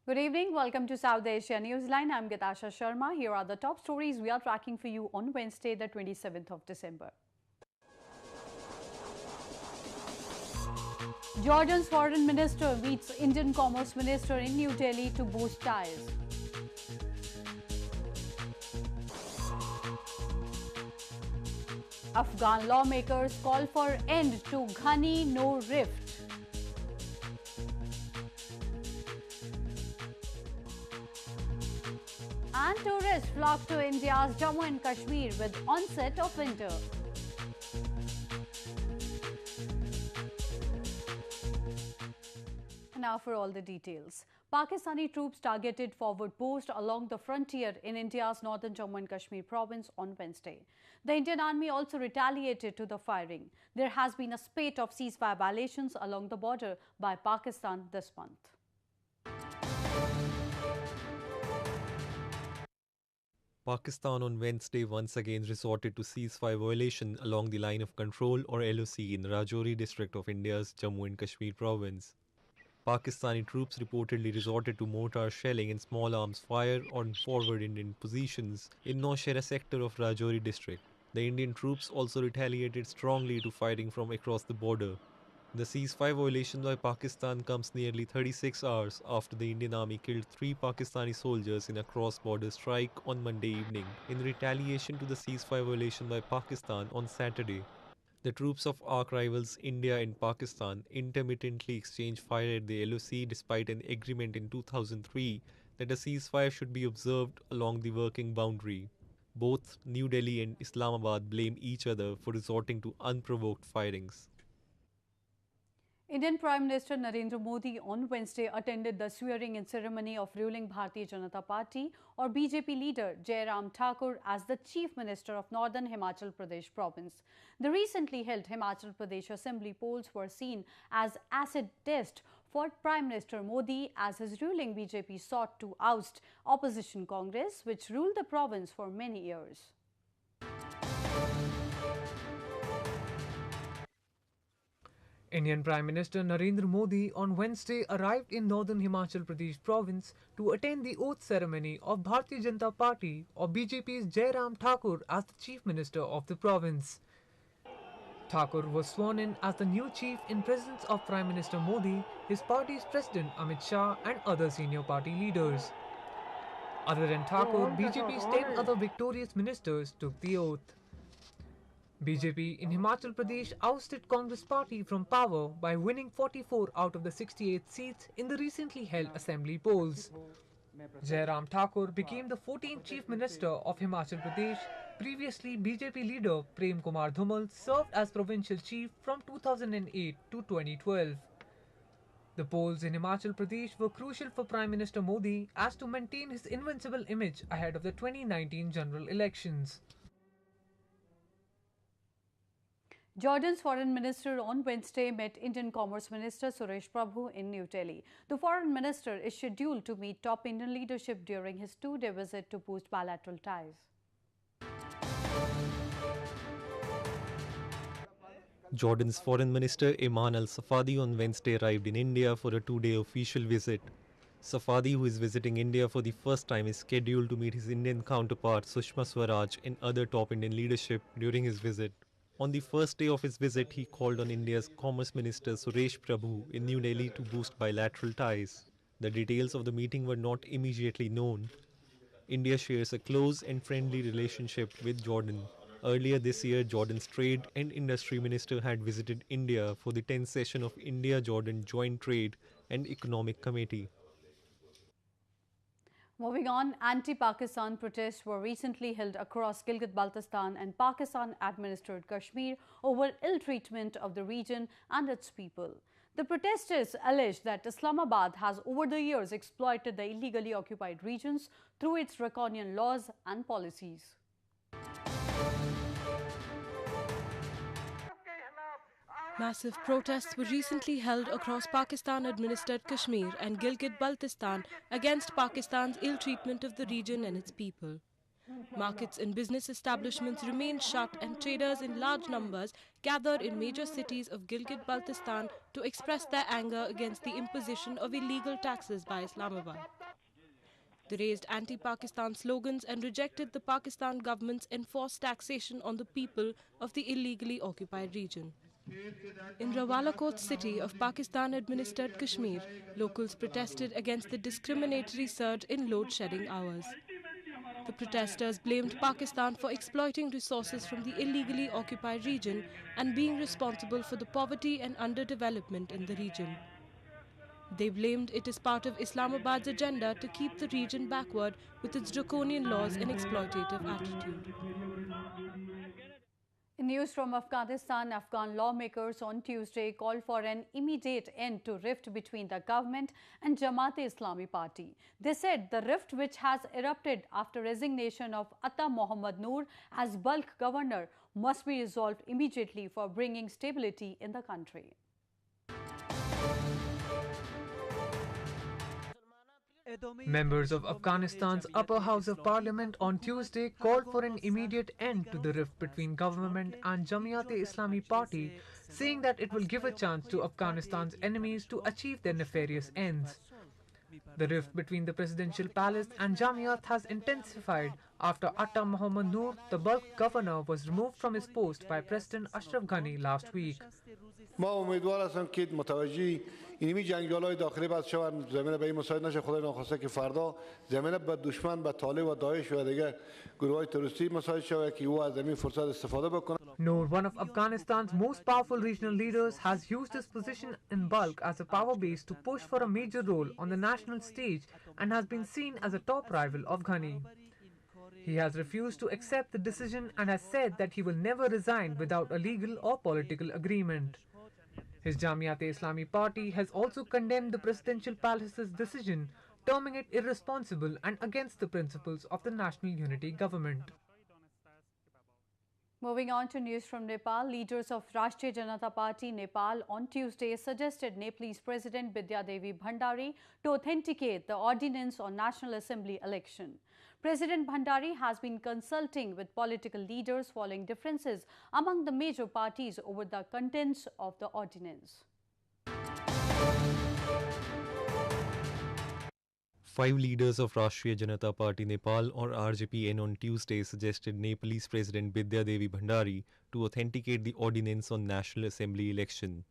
Good evening. Welcome to South Asia Newsline. I'm Asia Sharma. Here are the top stories we are tracking for you on Wednesday, the 27th of December. Jordan's foreign minister meets Indian commerce minister in New Delhi to boost ties. Afghan lawmakers call for end to Ghani-Noor rift. And tourists flock to India's Jammu and Kashmir with onset of winter. Now for all the details. Pakistani troops targeted forward posts along the frontier in India's northern Jammu and Kashmir province on Wednesday. The Indian Army also retaliated to the firing. There has been a spate of ceasefire violations along the border by Pakistan this month. Pakistan on Wednesday once again resorted to ceasefire violation along the line of control or LOC in the Rajouri district of India's Jammu and Kashmir province. Pakistani troops reportedly resorted to mortar shelling and small arms fire on forward Indian positions in Nowshera sector of Rajouri district. The Indian troops also retaliated strongly to fighting from across the border. The ceasefire violation by Pakistan comes nearly 36 hours after the Indian Army killed 3 Pakistani soldiers in a cross-border strike on Monday evening in retaliation to the ceasefire violation by Pakistan on Saturday. The troops of arch rivals India and Pakistan intermittently exchanged fire at the LOC despite an agreement in 2003 that a ceasefire should be observed along the working boundary. Both New Delhi and Islamabad blame each other for resorting to unprovoked firings. Indian Prime Minister Narendra Modi on Wednesday attended the swearing-in ceremony of ruling Bharatiya Janata Party or BJP leader Jairam Thakur as the Chief Minister of Northern Himachal Pradesh province. The recently held Himachal Pradesh Assembly polls were seen as acid test for Prime Minister Modi as his ruling BJP sought to oust opposition Congress, which ruled the province for many years. Indian Prime Minister Narendra Modi on Wednesday arrived in northern Himachal Pradesh province to attend the oath ceremony of Bharatiya Janata Party or BJP's Jairam Thakur as the Chief Minister of the province. Thakur was sworn in as the new chief in presence of Prime Minister Modi, his party's President Amit Shah and other senior party leaders. Other than Thakur, BJP's 10 other victorious ministers took the oath. BJP in Himachal Pradesh ousted Congress party from power by winning 44 out of the 68 seats in the recently held assembly polls. Jairam Thakur became the 14th Chief Minister of Himachal Pradesh. Previously, BJP leader Prem Kumar Dhumal served as provincial chief from 2008 to 2012. The polls in Himachal Pradesh were crucial for Prime Minister Modi as to maintain his invincible image ahead of the 2019 general elections. Jordan's foreign minister on Wednesday met Indian Commerce Minister Suresh Prabhu in New Delhi. The foreign minister is scheduled to meet top Indian leadership during his two-day visit to boost bilateral ties. Jordan's Foreign Minister Ayman al-Safadi on Wednesday arrived in India for a two-day official visit. Safadi, who is visiting India for the first time, is scheduled to meet his Indian counterpart Sushma Swaraj and other top Indian leadership during his visit. On the first day of his visit, he called on India's Commerce Minister Suresh Prabhu in New Delhi to boost bilateral ties. The details of the meeting were not immediately known. India shares a close and friendly relationship with Jordan. Earlier this year, Jordan's Trade and Industry Minister had visited India for the 10th session of India-Jordan Joint Trade and Economic Committee. Moving on, anti-Pakistan protests were recently held across Gilgit-Baltistan and Pakistan-administered Kashmir over ill treatment of the region and its people. The protesters allege that Islamabad has over the years exploited the illegally occupied regions through its draconian laws and policies. Massive protests were recently held across Pakistan-administered Kashmir and Gilgit-Baltistan against Pakistan's ill treatment of the region and its people. Markets and business establishments remained shut and traders in large numbers gathered in major cities of Gilgit-Baltistan to express their anger against the imposition of illegal taxes by Islamabad. They raised anti-Pakistan slogans and rejected the Pakistan government's enforced taxation on the people of the illegally occupied region. In Rawalakot city of Pakistan-administered Kashmir, locals protested against the discriminatory surge in load-shedding hours. The protesters blamed Pakistan for exploiting resources from the illegally occupied region and being responsible for the poverty and underdevelopment in the region. They blamed it as part of Islamabad's agenda to keep the region backward with its draconian laws and exploitative attitude. In news from Afghanistan, Afghan lawmakers on Tuesday called for an immediate end to rift between the government and Jamaat-e-Islami party. They said the rift, which has erupted after resignation of Atta Mohammad Noor as bulk governor, must be resolved immediately for bringing stability in the country. Members of Afghanistan's upper house of parliament on Tuesday called for an immediate end to the rift between government and Jamaat-e-Islami party, saying that it will give a chance to Afghanistan's enemies to achieve their nefarious ends. The rift between the presidential palace and Jamiat has intensified after Atta Mohammad Noor, the bulk governor, was removed from his post by President Ashraf Ghani last week. ما امیدوار هستم که متوجه اینمی جنگالای داخلی بعد شوند زمین به این مساعد نشه خدای ناخواسته که فردا زمین به دشمن به طالب و داعش و دیگر گروه‌های تروریستی مساعد شود که او از زمین فرصت استفاده بکنه. Noor, one of Afghanistan's most powerful regional leaders, has used his position in bulk as a power base to push for a major role on the national stage and has been seen as a top rival of Ghani. He has refused to accept the decision and has said that he will never resign without a legal or political agreement. His Jamiat-e-Islami party has also condemned the presidential palace's decision, terming it irresponsible and against the principles of the national unity government. Moving on to news from Nepal, leaders of Rashtriya Janata Party Nepal on Tuesday suggested Nepalese President Bidya Devi Bhandari to authenticate the ordinance on National Assembly election. President Bhandari has been consulting with political leaders following differences among the major parties over the contents of the ordinance. 5 leaders of Rashtriya Janata Party Nepal or RJPN on Tuesday suggested Nepalese President Bidya Devi Bhandari to authenticate the ordinance on National Assembly election.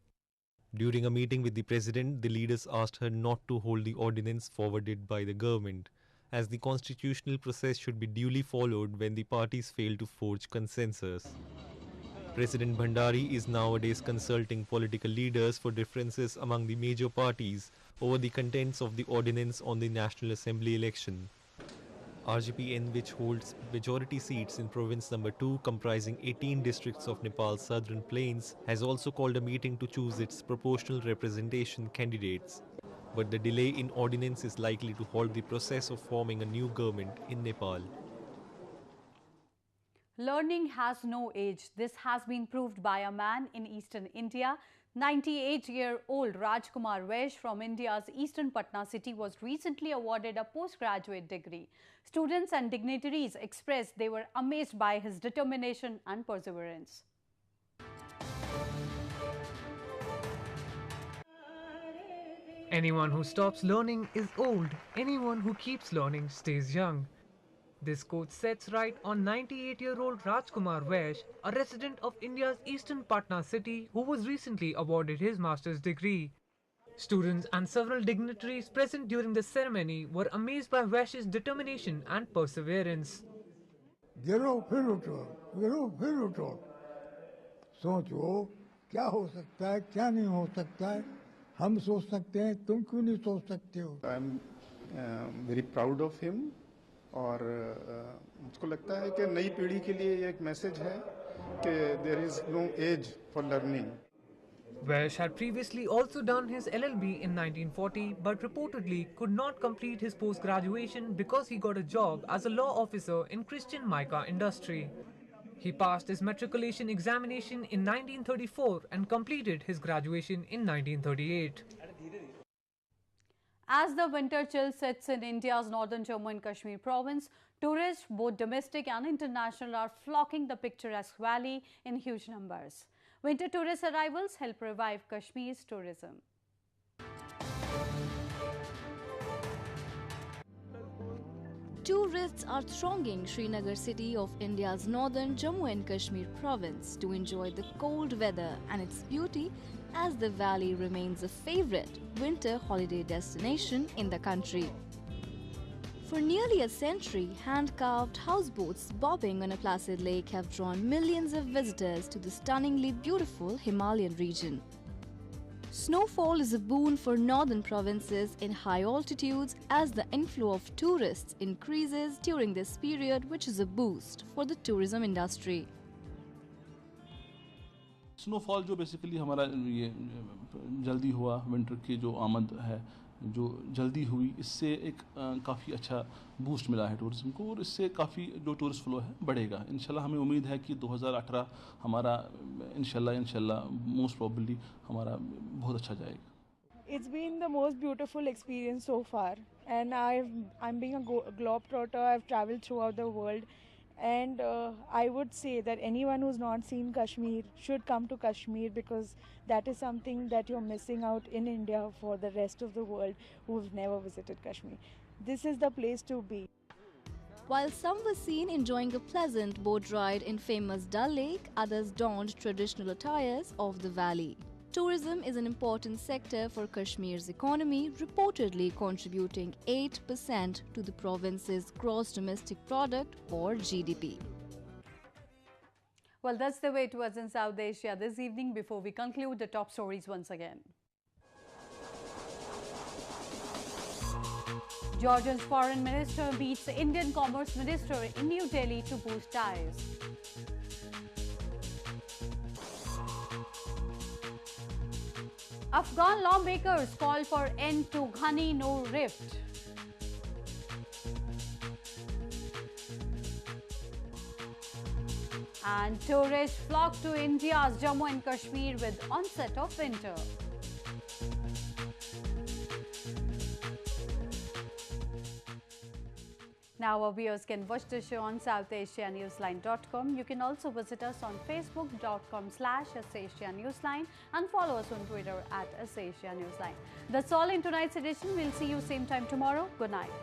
During a meeting with the President, the leaders asked her not to hold the ordinance forwarded by the government, as the constitutional process should be duly followed when the parties fail to forge consensus. President Bhandari is nowadays consulting political leaders for differences among the major parties over the contents of the ordinance on the National Assembly election. RJPN, which holds majority seats in province number 2 comprising 18 districts of Nepal's southern plains, has also called a meeting to choose its proportional representation candidates. But the delay in ordinance is likely to halt the process of forming a new government in Nepal. Learning has no age. This has been proved by a man in eastern India. 98-year-old Rajkumar Vaish from India's eastern Patna city was recently awarded a postgraduate degree. Students and dignitaries expressed they were amazed by his determination and perseverance. Anyone who stops learning is old. Anyone who keeps learning stays young. This quote sets right on 98-year-old Rajkumar Vaish, a resident of India's eastern Patna city who was recently awarded his master's degree. Students and several dignitaries present during the ceremony were amazed by Vaish's determination and perseverance. हम सोच सकते हैं तुम क्यों नहीं सोच सकते हो I am very proud of him और मुझको लगता है कि नई पीढ़ी के लिए एक मैसेज है कि there is no age for learning Vaish had previously also done his LLB in 1940 but reportedly could not complete his post-graduation because he got a job as a law officer in Christian mica industry. He passed his matriculation examination in 1934 and completed his graduation in 1938. As the winter chill sets in India's northern Jammu and Kashmir province, tourists, both domestic and international, are flocking the picturesque valley in huge numbers. Winter tourist arrivals help revive Kashmir's tourism. Tourists are thronging Srinagar city of India's northern Jammu and Kashmir province to enjoy the cold weather and its beauty, as the valley remains a favorite winter holiday destination in the country. For nearly a century, hand-carved houseboats bobbing on a placid lake have drawn millions of visitors to the stunningly beautiful Himalayan region. Snowfall is a boon for northern provinces in high altitudes as the inflow of tourists increases during this period, which is a boost for the tourism industry. Snowfall जो basically हमारा ये जल्दी हुआ winter की जो आमद है जो जल्दी हुई इससे एक काफ़ी अच्छा बूस्ट मिला है टूरिज्म को और इससे काफ़ी जो टूरिस्ट फ्लो है बढ़ेगा इंशाल्लाह हमें उम्मीद है कि 2018 हमारा इंशाल्लाह मोस्ट प्रोबेबली हमारा बहुत अच्छा जाएगा. It's been the most beautiful experience so far, and I'm being a globetrotter. I've traveled throughout the world, and I would say that anyone who's not seen Kashmir should come to Kashmir, because that is something that you're missing out in India for the rest of the world who've never visited Kashmir. This is the place to be. While some were seen enjoying a pleasant boat ride in famous Dal Lake, others donned traditional attires of the valley. Tourism is an important sector for Kashmir's economy, reportedly contributing 8% to the province's gross domestic product or GDP. Well, that's the way it was in South Asia this evening. Before we conclude, the top stories once again. Georgia's foreign minister meets Indian commerce minister in New Delhi to boost ties. Afghan lawmakers call for end to Ghani-Noor rift. And tourists flock to India's Jammu and Kashmir with onset of winter. Now our viewers can watch the show on SouthAsiaNewsline.com. You can also visit us on Facebook.com/AsiaNewsline and follow us on Twitter @AsiaNewsline. That's all in tonight's edition. We'll see you same time tomorrow. Good night.